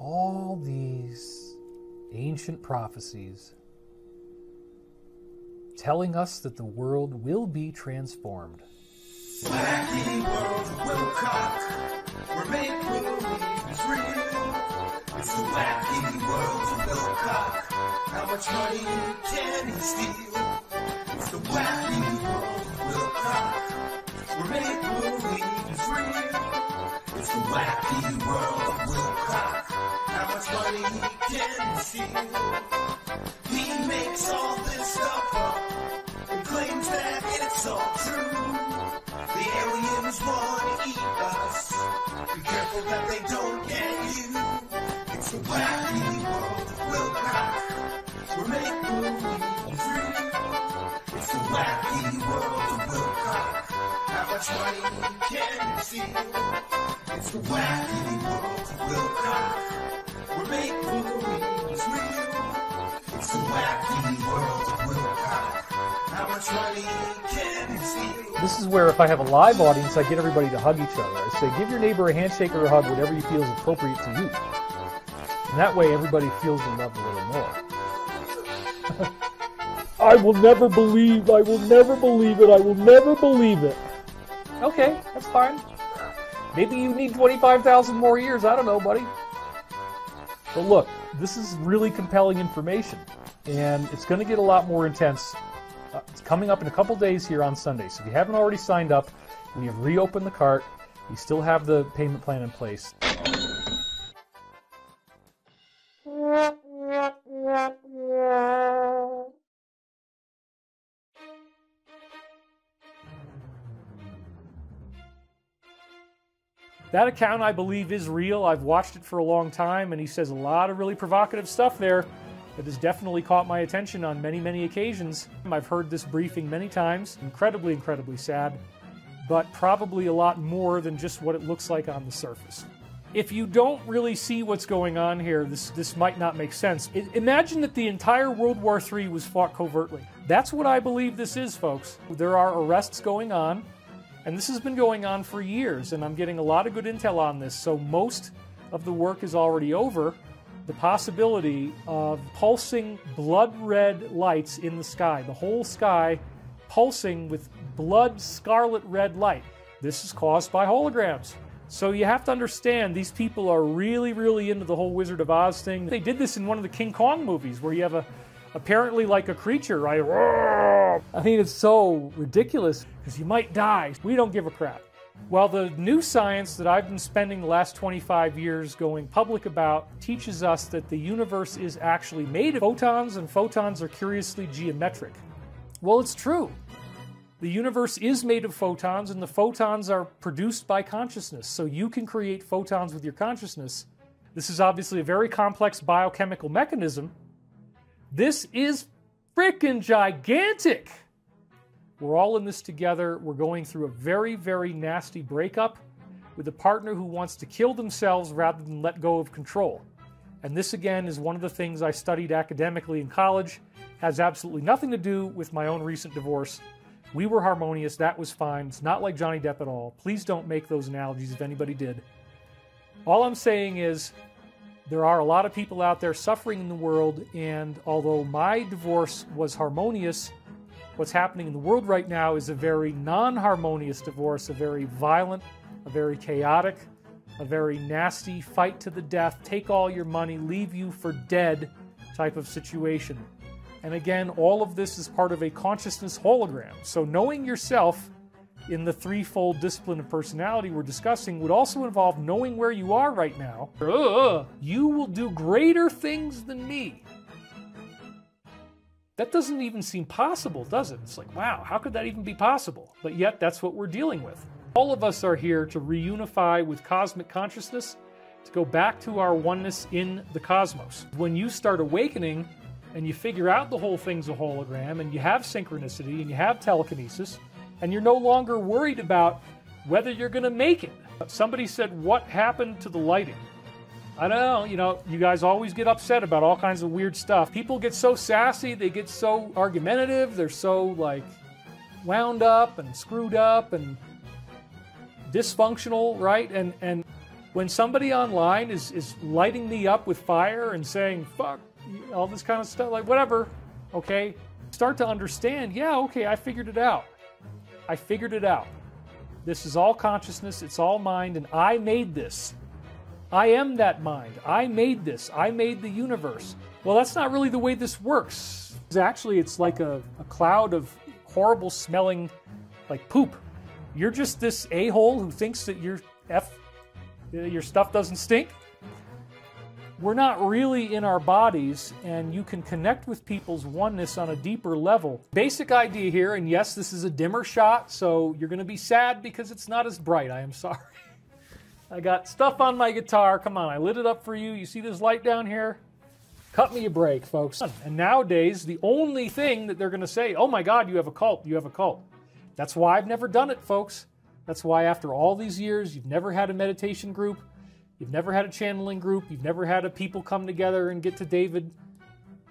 all these ancient prophecies telling us that the world will be transformed. Wacky world of Wilcock, where make-believe is real. It's the wacky world of Wilcock. How much money can he steal? It's the wacky world of Wilcock, where make-believe is real. It's the wacky world of Wilcock. How much money can he steal? He makes all this stuff up and claims that it's all true. The aliens want to eat us. Be careful that they don't get you. It's the wacky world of Wilcock, where make-believe is real. It's the wacky world of Wilcock. How much money can you steal? It's the wacky world of Wilcock, where make-believe is real. It's the wacky world of Wilcock. How much money can you steal? This is where if I have a live audience, I get everybody to hug each other. I say, give your neighbor a handshake or a hug, whatever you feel is appropriate to you. And that way everybody feels the love a little more. I will never believe it, I will never believe it. Okay, that's fine. Maybe you need 25,000 more years, I don't know, buddy. But look, this is really compelling information, and it's going to get a lot more intense. It's coming up in a couple days here on Sunday, so if you haven't already signed up, we have reopened the cart. We still have the payment plan in place. That account, I believe, is real. I've watched it for a long time, and he says a lot of really provocative stuff there that has definitely caught my attention on many, many occasions. I've heard this briefing many times. Incredibly, incredibly sad, but probably a lot more than just what it looks like on the surface. If you don't really see what's going on here, this might not make sense. Imagine that the entire World War III was fought covertly. That's what I believe this is, folks. There are arrests going on, and this has been going on for years, and I'm getting a lot of good intel on this, so most of the work is already over. The possibility of pulsing blood red lights in the sky, the whole sky pulsing with blood scarlet red light. This is caused by holograms. So you have to understand, these people are really, really into the whole Wizard of Oz thing. They did this in one of the King Kong movies where you have apparently like a creature, right? I mean, it's so ridiculous because you might die. We don't give a crap. Well, the new science that I've been spending the last 25 years going public about teaches us that the universe is actually made of photons, and photons are curiously geometric. Well, it's true. The universe is made of photons, and the photons are produced by consciousness, so you can create photons with your consciousness. This is obviously a very complex biochemical mechanism. This is freaking gigantic! We're all in this together. We're going through a very, very nasty breakup with a partner who wants to kill themselves rather than let go of control. And this, again, is one of the things I studied academically in college. Has absolutely nothing to do with my own recent divorce. We were harmonious. That was fine. It's not like Johnny Depp at all. Please don't make those analogies if anybody did. All I'm saying is there are a lot of people out there suffering in the world, and although my divorce was harmonious, what's happening in the world right now is a very non-harmonious divorce, a very violent, a very chaotic, a very nasty, fight to the death, take all your money, leave you for dead type of situation. And again, all of this is part of a consciousness hologram. So knowing yourself in the threefold discipline of personality we're discussing would also involve knowing where you are right now. You will do greater things than me. That doesn't even seem possible, does it? It's like, wow, how could that even be possible? But yet, that's what we're dealing with. All of us are here to reunify with cosmic consciousness, to go back to our oneness in the cosmos. When you start awakening and you figure out the whole thing's a hologram, and you have synchronicity, and you have telekinesis, and you're no longer worried about whether you're going to make it. Somebody said, what happened to the lighting? I don't know, you guys always get upset about all kinds of weird stuff. People get so sassy, they get so argumentative, they're so, like, wound up and screwed up and dysfunctional, right? And When somebody online is lighting me up with fire and saying, fuck, all this kind of stuff, like whatever, okay, start to understand, yeah, okay, I figured it out. I figured it out. This is all consciousness, it's all mind, and I made this. I am that mind. I made this. I made the universe. Well, that's not really the way this works. Actually, it's like a cloud of horrible smelling, like poop. You're just this a-hole who thinks that your stuff doesn't stink. We're not really in our bodies, and you can connect with people's oneness on a deeper level. Basic idea here, and yes, this is a dimmer shot, so you're going to be sad because it's not as bright. I am sorry. I got stuff on my guitar. Come on, I lit it up for you. You see this light down here? Cut me a break, folks. And nowadays, the only thing that they're going to say, oh my God, you have a cult, you have a cult. That's why I've never done it, folks. That's why after all these years, you've never had a meditation group. You've never had a channeling group. You've never had a people come together and get to David.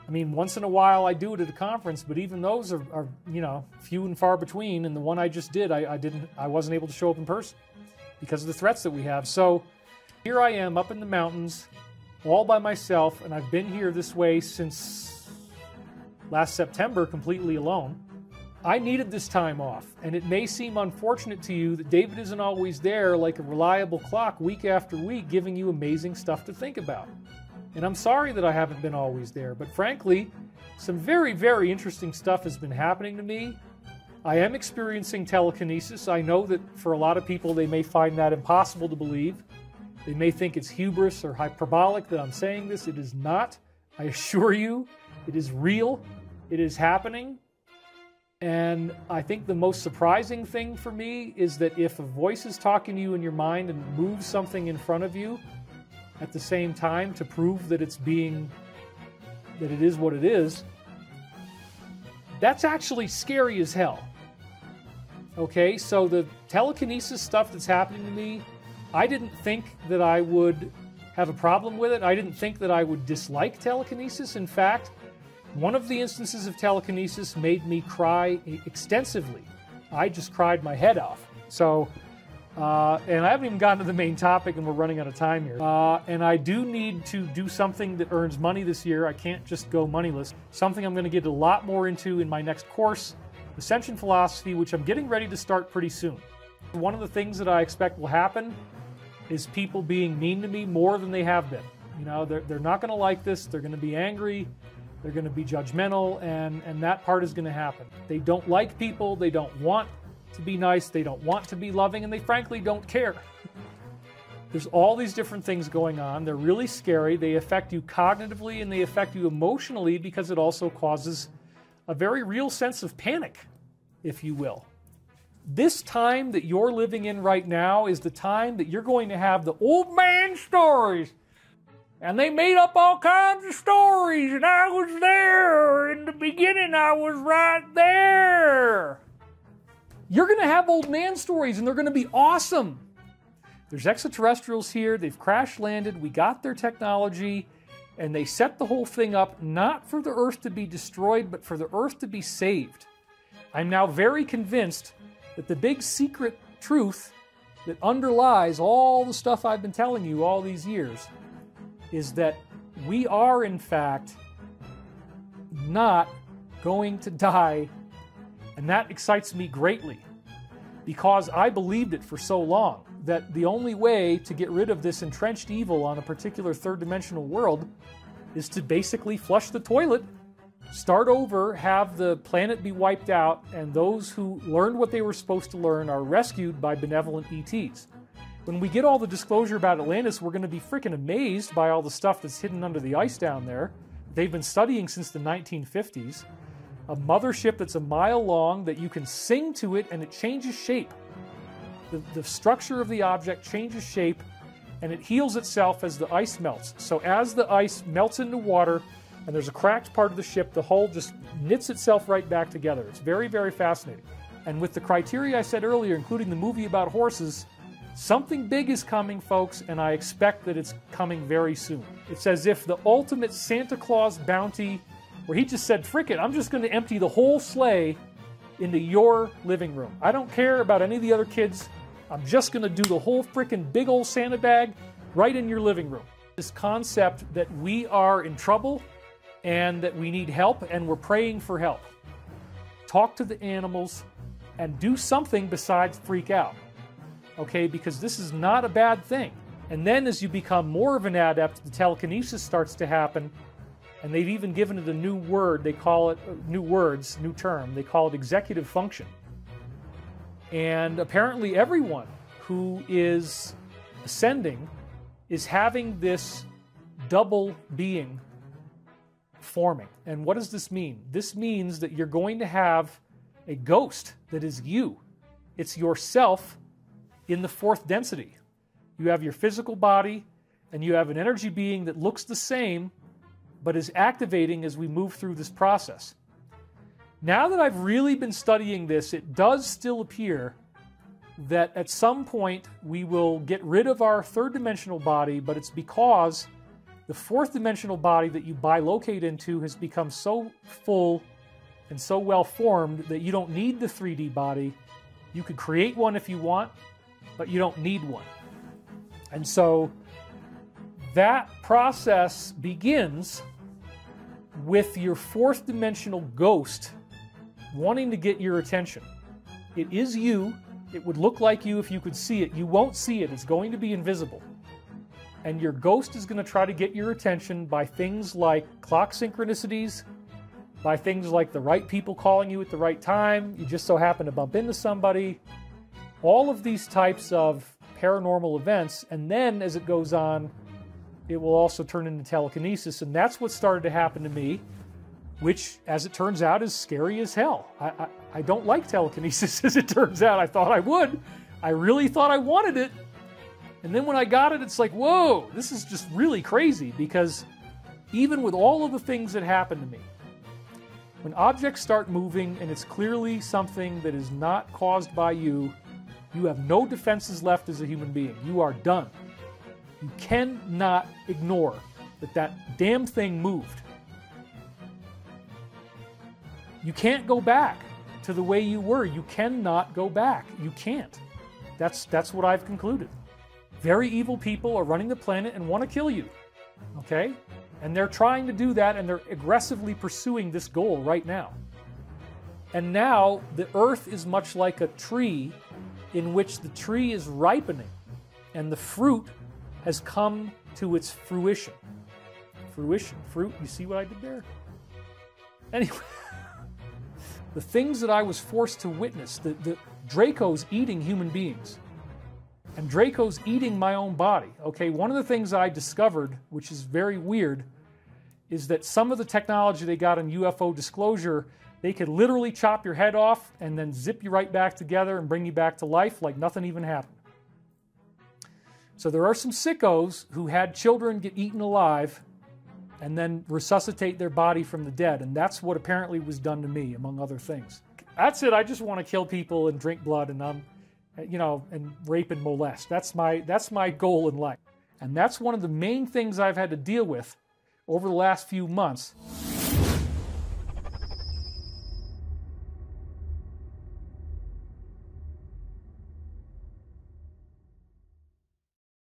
I mean, once in a while I do it at a conference, but even those are you know, few and far between. And the one I just did, I wasn't able to show up in person because of the threats that we have. So here I am up in the mountains all by myself, and I've been here this way since last September completely alone. I needed this time off, and it may seem unfortunate to you that David isn't always there like a reliable clock week after week giving you amazing stuff to think about. And I'm sorry that I haven't been always there, but frankly, some very, very interesting stuff has been happening to me. I am experiencing telekinesis. I know that for a lot of people they may find that impossible to believe. They may think it's hubris or hyperbolic that I'm saying this. It is not. I assure you, it is real. It is happening. And I think the most surprising thing for me is that if a voice is talking to you in your mind and moves something in front of you at the same time to prove that it is what it is, that's actually scary as hell. Okay, so the telekinesis stuff that's happening to me, I didn't think that I would have a problem with it. I didn't think that I would dislike telekinesis. In fact, one of the instances of telekinesis made me cry extensively. I just cried my head off. So, and I haven't even gotten to the main topic, and we're running out of time here. And I do need to do something that earns money this year. I can't just go moneyless. Something I'm going to get a lot more into in my next course, Ascension Philosophy, which I'm getting ready to start pretty soon. One of the things that I expect will happen is people being mean to me more than they have been. You know, they're not going to like this. They're going to be angry. They're going to be judgmental, and that part is going to happen. They don't like people. They don't want to be nice. They don't want to be loving, and they frankly don't care. There's all these different things going on. They're really scary. They affect you cognitively, and they affect you emotionally because it also causes a very real sense of panic, if you will. This time that you're living in right now is the time that you're going to have the old man stories. And they made up all kinds of stories, and I was there. In the beginning, I was right there. You're going to have old man stories, and they're going to be awesome. There's extraterrestrials here. They've crash landed. We got their technology, and they set the whole thing up not for the Earth to be destroyed, but for the Earth to be saved. I'm now very convinced that the big secret truth that underlies all the stuff I've been telling you all these years is that we are, in fact, not going to die, and that excites me greatly because I believed it for so long, that the only way to get rid of this entrenched evil on a particular third-dimensional world is to basically flush the toilet, start over, have the planet be wiped out, and those who learned what they were supposed to learn are rescued by benevolent ETs. When we get all the disclosure about Atlantis, we're going to be freaking amazed by all the stuff that's hidden under the ice down there. They've been studying since the 1950s. A mothership that's a mile long that you can sing to it and it changes shape. The structure of the object changes shape and it heals itself as the ice melts. So as the ice melts into water and there's a cracked part of the ship, the hull just knits itself right back together. It's very, very fascinating. And with the criteria I said earlier, including the movie about horses, something big is coming, folks, and I expect that it's coming very soon. It's as if the ultimate Santa Claus bounty, where he just said, frick it, I'm just going to empty the whole sleigh into your living room. I don't care about any of the other kids. I'm just going to do the whole frickin' big old Santa bag, right in your living room. This concept that we are in trouble and that we need help and we're praying for help. Talk to the animals and do something besides freak out, okay? Because this is not a bad thing. And then as you become more of an adept, the telekinesis starts to happen, and they've even given it a new word. They call it, new term. They call it executive function. And apparently everyone who is ascending is having this double being forming. And what does this mean? This means that you're going to have a ghost that is you. It's yourself in the fourth density. You have your physical body, and you have an energy being that looks the same, but is activating as we move through this process. Now that I've really been studying this, it does still appear that at some point we will get rid of our third-dimensional body, but it's because the fourth-dimensional body that you bilocate into has become so full and so well-formed that you don't need the 3D body. You could create one if you want, but you don't need one. And so that process begins with your fourth-dimensional ghost wanting to get your attention. It is you. It would look like you if you could see it. You won't see it. It's going to be invisible. And your ghost is going to try to get your attention by things like clock synchronicities, by things like the right people calling you at the right time, you just so happen to bump into somebody, all of these types of paranormal events. And then as it goes on, it will also turn into telekinesis. And that's what started to happen to me, which, as it turns out, is scary as hell. I don't like telekinesis, as it turns out. I thought I would. I really thought I wanted it. And then when I got it, it's like, whoa, this is just really crazy, because even with all of the things that happen to me, when objects start moving and it's clearly something that is not caused by you, you have no defenses left as a human being. You are done. You cannot ignore that that damn thing moved. You can't go back to the way you were. You cannot go back. You can't. That's what I've concluded. Very evil people are running the planet and want to kill you. Okay? And they're trying to do that, and they're aggressively pursuing this goal right now. And now the earth is much like a tree in which the tree is ripening and the fruit has come to its fruition. Fruition, fruit, you see what I did there? Anyway, the things that I was forced to witness, the Draco's eating human beings, and Draco's eating my own body. Okay, one of the things that I discovered, which is very weird, is that some of the technology they got in UFO disclosure, they could literally chop your head off and then zip you right back together and bring you back to life like nothing even happened. So there are some sickos who had children get eaten alive and then resuscitate their body from the dead, and that's what apparently was done to me, among other things. That's it. I just want to kill people and drink blood, and and rape and molest. That's my goal in life. And that's one of the main things I've had to deal with over the last few months.